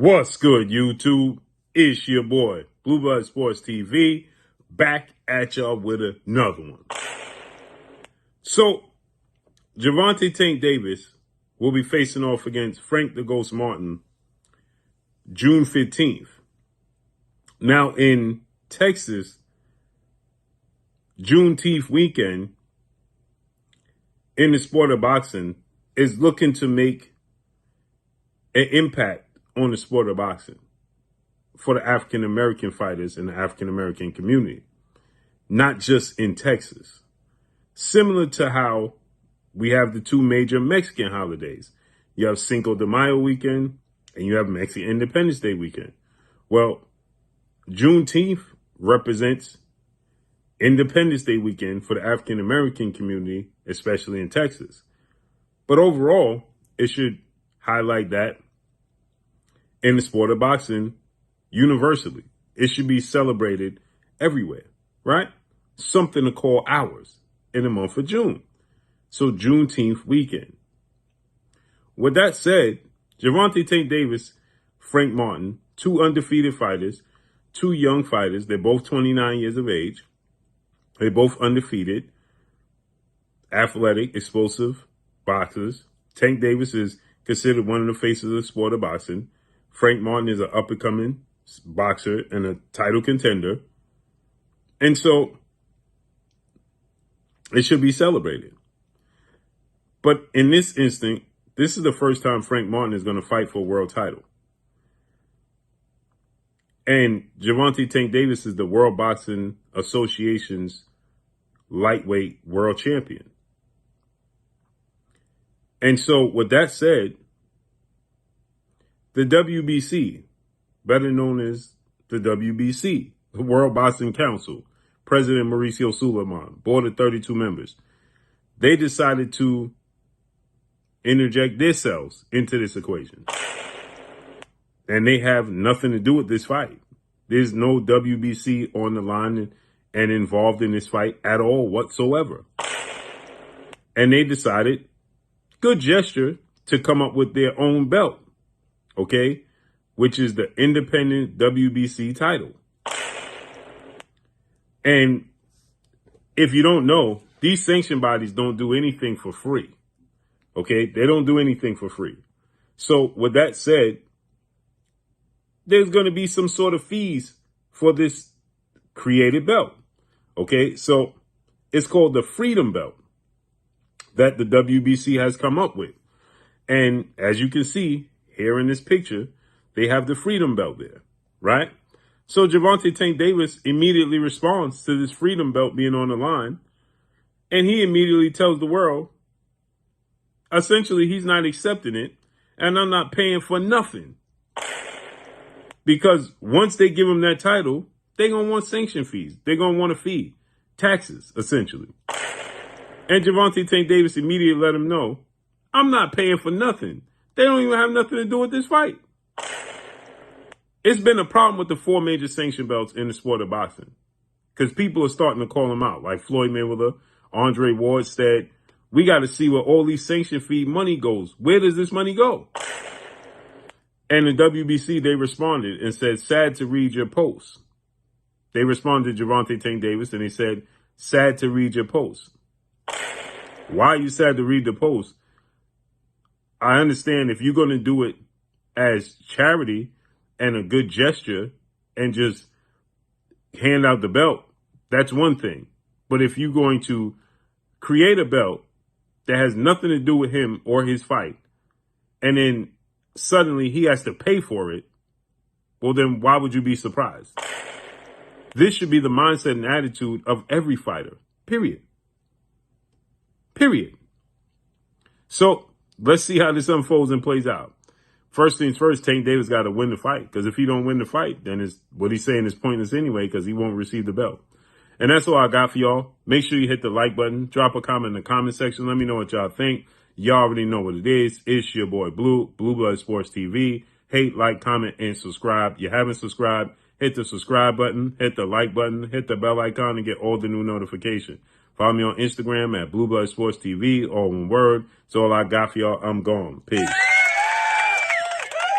What's good, YouTube? It's your boy, Blue Blood Sports TV, back at y'all with another one. So, Gervonta Tank Davis will be facing off against Frank the Ghost Martin June 15th. Now, in Texas, Juneteenth weekend in the sport of boxing is looking to make an impact on the sport of boxing for the African-American fighters in the African-American community, not just in Texas. Similar to how we have the two major Mexican holidays. You have Cinco de Mayo weekend and you have Mexican Independence Day weekend. Well, Juneteenth represents Independence Day weekend for the African-American community, especially in Texas. But overall, it should highlight that in the sport of boxing universally. It should be celebrated everywhere, right? Something to call ours in the month of June. So Juneteenth weekend. With that said, Gervonta Tank Davis, Frank Martin, two undefeated fighters, two young fighters. They're both 29 years of age. They're both undefeated, athletic, explosive boxers. Tank Davis is considered one of the faces of the sport of boxing. Frank Martin is an up-and-coming boxer and a title contender. And so it should be celebrated. But in this instant, this is the first time Frank Martin is going to fight for a world title. And Gervonta Tank Davis is the World Boxing Association's lightweight world champion. And so with that said, the WBC, better known as the WBC, the World Boxing Council, President Mauricio Suleiman, board of 32 members, they decided to interject themselves into this equation. And they have nothing to do with this fight. There's no WBC on the line and involved in this fight at all whatsoever. And they decided, good gesture, to come up with their own belt. Okay, which is the independent WBC title. And if you don't know, these sanction bodies don't do anything for free. Okay, they don't do anything for free. So with that said, there's going to be some sort of fees for this created belt. Okay, so it's called the Freedom Belt that the WBC has come up with. And as you can see, here in this picture, they have the Freedom Belt there, right? So Gervonta Tank Davis immediately responds to this Freedom Belt being on the line. And he immediately tells the world, essentially, he's not accepting it. And I'm not paying for nothing. Because once they give him that title, they're going to want sanction fees. They're going to want a fee. Taxes, essentially. And Gervonta Tank Davis immediately let him know, I'm not paying for nothing. They don't even have nothing to do with this fight. It's been a problem with the four major sanction belts in the sport of boxing. Because people are starting to call them out. Like Floyd Mayweather, Andre Ward said, we got to see where all these sanction fee money goes. Where does this money go? And the WBC, they responded and said, sad to read your post. They responded to Gervonta Tank Davis and they said, sad to read your post. Why are you sad to read the post? I understand if you're going to do it as charity and a good gesture and just hand out the belt, that's one thing. But if you're going to create a belt that has nothing to do with him or his fight, and then suddenly he has to pay for it, well, then why would you be surprised? This should be the mindset and attitude of every fighter, period. Period. So let's see how this unfolds and plays out. First things first, Tank Davis got to win the fight. Because if he don't win the fight, then what he's saying is pointless anyway because he won't receive the belt. And that's all I got for y'all. Make sure you hit the like button. Drop a comment in the comment section. Let me know what y'all think. Y'all already know what it is. It's your boy Blue Blood Sports TV. Hate, like, comment, and subscribe. You haven't subscribed, hit the subscribe button, hit the like button, hit the bell icon, and get all the new notifications. Follow me on Instagram at Blue Blood Sports TV, all one word. That's all I got for y'all. I'm gone. Peace.